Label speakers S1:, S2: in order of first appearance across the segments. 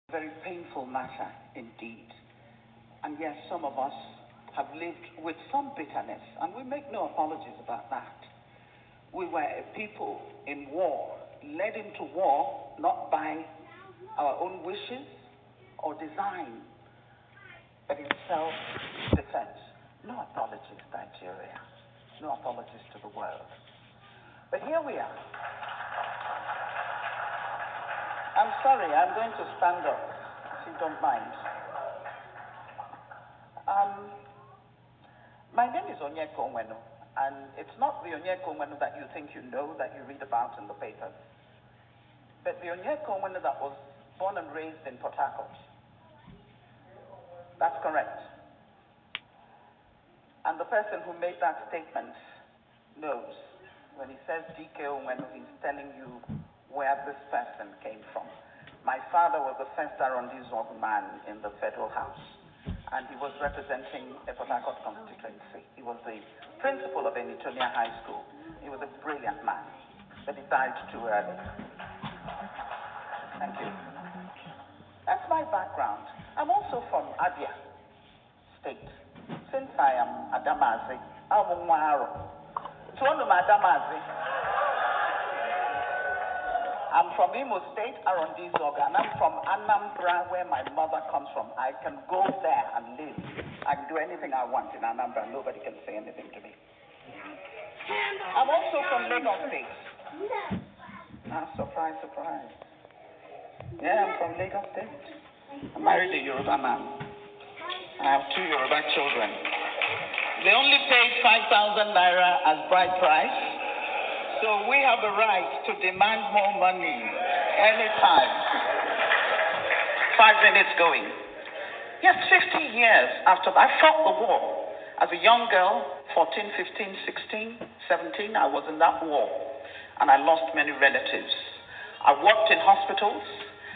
S1: Very painful matter indeed. And yes, some of us have lived with some bitterness, and we make no apologies about that. We were a people in war, led into war not by our own wishes or design, but in self-defense. No apologies, Nigeria. No apologies to the world. But here we are. I'm sorry, I'm going to stand up, if you don't mind. My name is Onyeka Onwenu, and it's not the Onyeka Onwenu that you think you know, that you read about in the papers, but the Onyeka Onwenu that was born and raised in Port Harcourt. That's correct. And the person who made that statement knows. When he says DK Onwenu, he's telling you where this person came from. My father was the first Arrondissement man in the Federal House, and he was representing a Port Harcourt constituency. He was the principal of Enitonia High School. He was a brilliant man, but he died too early. Thank you. That's my background. I'm also from Abia State. Since I am Adamazi, I'm Mwaro. I'm from Imo State, Arrondissement, and I'm from Anambra, where my mother comes from. I can go there and live. I can do anything I want in Anambra. Nobody can say anything to me. I'm also from Lagos State. Surprise, surprise. Yeah, I'm from Lagos State. I married a Yoruba man. I have 2 Yoruba children. They only paid 5,000 naira as bride price. So we have the right to demand more money anytime. 5 minutes going. Yes, 50 years after I fought the war. As a young girl, 14, 15, 16, 17, I was in that war. And I lost many relatives. I worked in hospitals.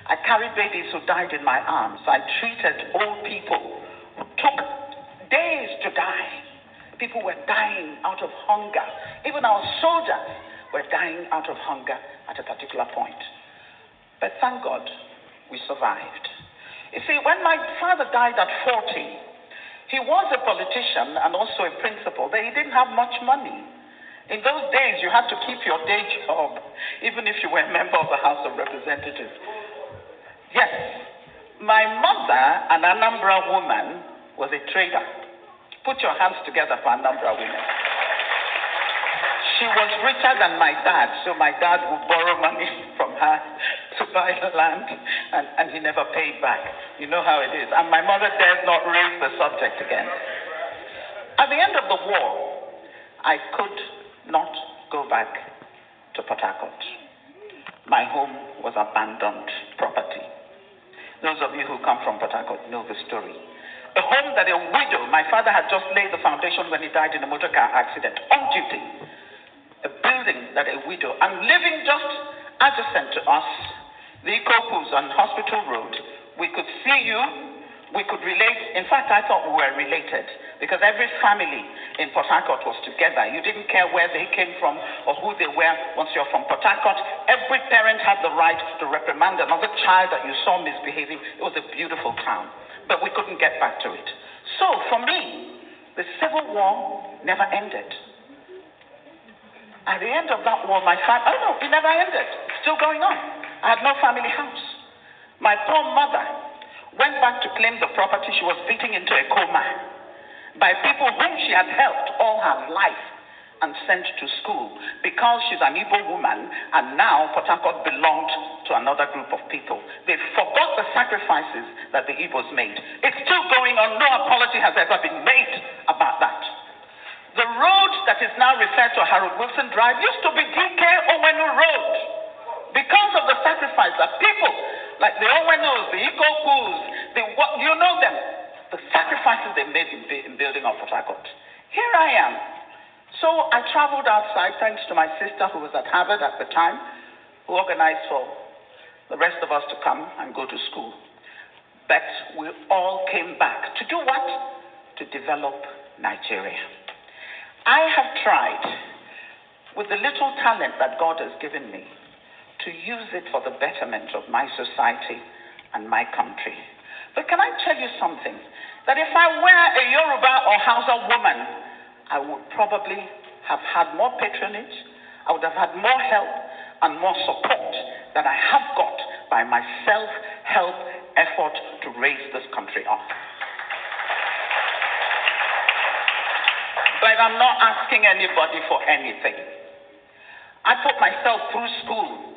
S1: I carried babies who died in my arms. I treated old people who took days to die. People were dying out of hunger. Even our soldiers were dying out of hunger at a particular point. But thank God, we survived. You see, when my father died at 40, he was a politician and also a principal, but he didn't have much money. In those days, you had to keep your day job, even if you were a member of the House of Representatives. Yes, my mother, an Anambra woman, was a trader. Put your hands together for Anambra women. She was richer than my dad, so my dad would borrow money from her to buy the land, and he never paid back. You know how it is. And my mother dared not raise the subject again. At the end of the war, I could not go back to Port Harcourt. My home was abandoned property. Those of you who come from Port Harcourt know the story. A home that a widow, my father had just laid the foundation when he died in a motor car accident, on duty. A building that a widow, and living just adjacent to us, the Ikopus on Hospital Road, we could see you, we could relate. In fact, I thought we were related, because every family in Port Harcourt was together. You didn't care where they came from or who they were. Once you're from Port Harcourt, every parent had the right to reprimand another child that you saw misbehaving. It was a beautiful town, but we couldn't get back to it. So for me, the Civil War never ended. At the end of that war, my family, it never ended. It's still going on. I had no family house. My poor mother went back to claim the property she was beating into a coma by people whom she had helped all her life and sent to school because she's an Igbo woman, and now Port Harcourt belonged to another group of people. They forgot the sacrifices that the Igbos made. It's still going on. No apology has ever been made about that. The road that is now referred to Harold Wilson Drive used to be DK Onwenu Road because of the sacrifice that people like the Onwenus, the Ikopus, you know them, the sacrifices they made in building up Port Harcourt. Here I am. So I traveled outside thanks to my sister who was at Harvard at the time, who organized for the rest of us to come and go to school. But we all came back to do what? To develop Nigeria. I have tried, with the little talent that God has given me, to use it for the betterment of my society and my country. But can I tell you something? That if I were a Yoruba or Hausa woman, I would probably have had more patronage, I would have had more help and more support than I have got by my self-help effort to raise this country up. But I'm not asking anybody for anything. I put myself through school.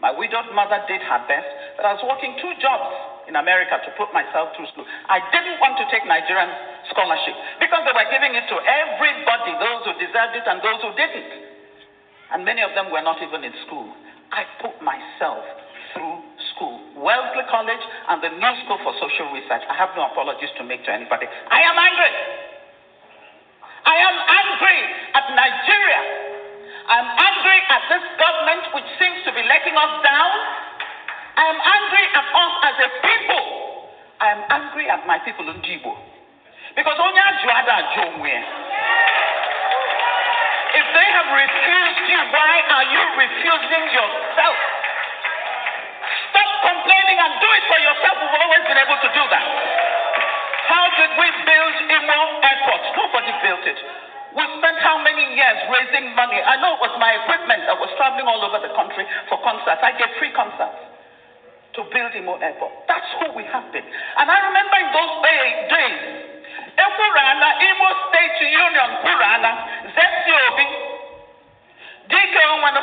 S1: My widowed mother did her best, but I was working 2 jobs in America to put myself through school. I didn't want to take Nigerian scholarship because they were giving it to everybody, those who deserved it and those who didn't. And many of them were not even in school. I put myself through school. Wellesley College and the New School for Social Research. I have no apologies to make to anybody. I am angry. I am angry at Nigeria. I'm angry at this government which seems to be letting us down. I am angry at us as a people. I am angry at my people in IGBO. Because if they have refused you, why are you refusing yourself? Stop complaining and do it for yourself. We've always been able to do that. How did we build IMO Airport? Nobody built it. We spent how many years raising money? I know it was my equipment that was traveling all over the country for concerts. I get free concerts to build IMO Airport. That's who we have been. And I remember in those days, Imo State Union, Purana, Zesiobi, Onyeka Onwenu,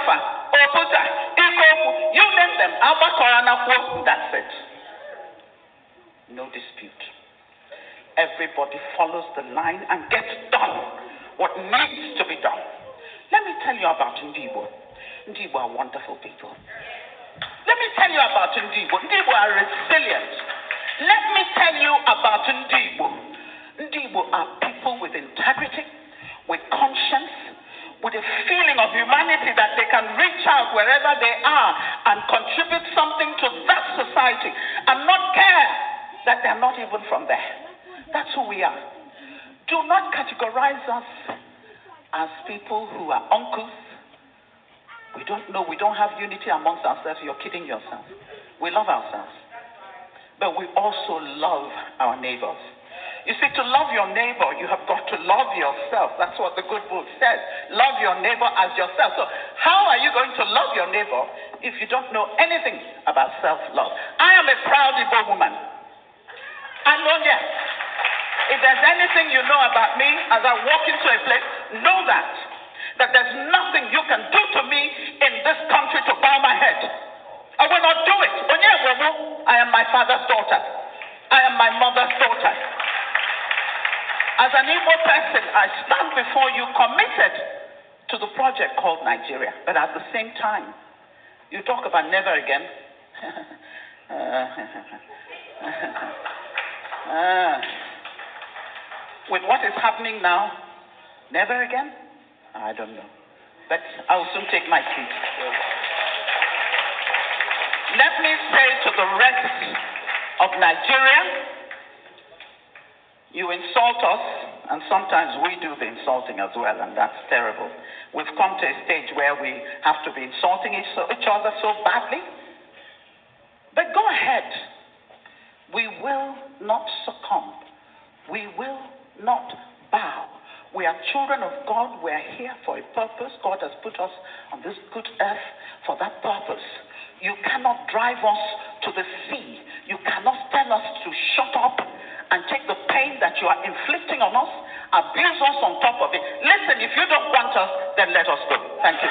S1: Oputa, Ikoku, you name them, Abakorana, that's it. No dispute. Everybody follows the line and gets done what needs to be done. Let me tell you about IGBO. IGBO are wonderful people. Let me tell you about IGBO. IGBO are resilient. Let me tell you about IGBO. IGBO are people with integrity, with conscience, with a feeling of humanity that they can reach out wherever they are and contribute something to that society and not care that they're not even from there. That's who we are. Do not categorize us as people who are uncouth. We don't know, we don't have unity amongst ourselves. You're kidding yourself. We love ourselves. But we also love our neighbors. You see, to love your neighbor, you have got to love yourself. That's what the good book says. Love your neighbor as yourself. So how are you going to love your neighbor if you don't know anything about self-love? I am a proud Igbo woman. And yes, if there's anything you know about me as I walk into a place, know that there's nothing you can do to me in this country to bow my head. I will not do it. I am my father's daughter. I am my mother's daughter. As an Igbo person, I stand before you committed to the project called Nigeria. But at the same time, you talk about never again. With what is happening now, never again? I don't know. But I will soon take my seat. Let me say to the rest of Nigeria, you insult us, and sometimes we do the insulting as well, and that's terrible. We've come to a stage where we have to be insulting each other so badly. But go ahead. We will not succumb. We will not bow. We are children of God. We are here for a purpose. God has put us on this good earth for that purpose. You cannot drive us to the sea. You cannot tell us to shut up and take the pain that you are inflicting on us, abuse us on top of it. Listen, if you don't want us, then let us go. Thank you.